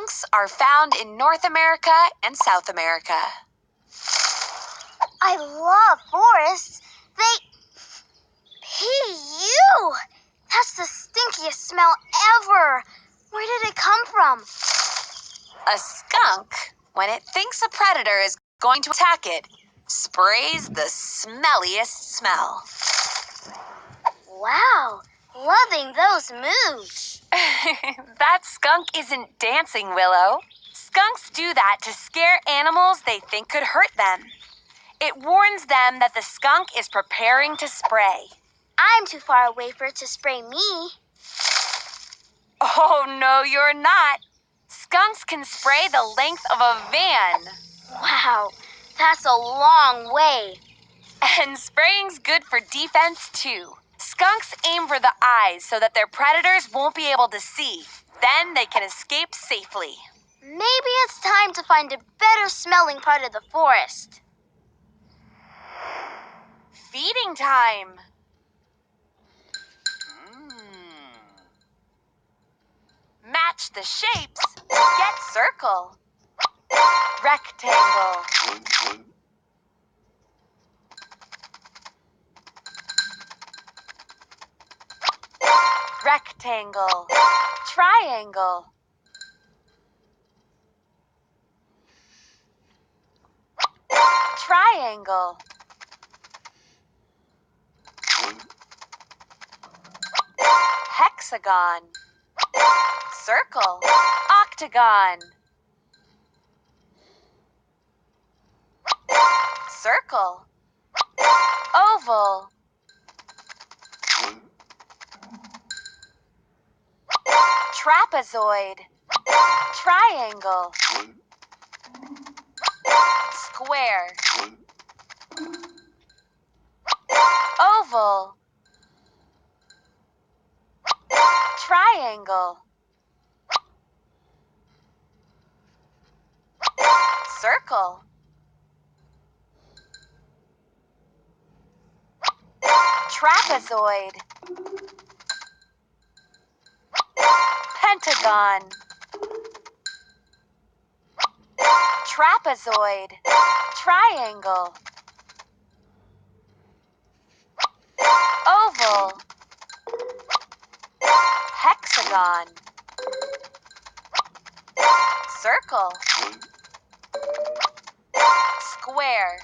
Skunks are found in North America and South America. I love forests. Ew! That's the stinkiest smell ever. Where did it come from? A skunk, when it thinks a predator is going to attack it, sprays the smelliest smell. Wow, loving those moves. That skunk isn't dancing, Willow. Skunks do that to scare animals they think could hurt them. It warns them that the skunk is preparing to spray. I'm too far away for it to spray me. Oh, no, you're not. Skunks can spray the length of a van. Wow, that's a long way. And spraying's good for defense, too. Skunks aim for the eyes so that their predators won't be able to see. Then they can escape safely. Maybe it's time to find a better smelling part of the forest. Feeding time. Match the shapes. Get circle. Rectangle. Rectangle. Triangle. Triangle. Hexagon. Circle. Octagon. Circle. Oval. Trapezoid. Triangle. Square. Oval. Triangle. Circle. Trapezoid. Pentagon. Trapezoid. Triangle. Oval. Hexagon. Circle. Square.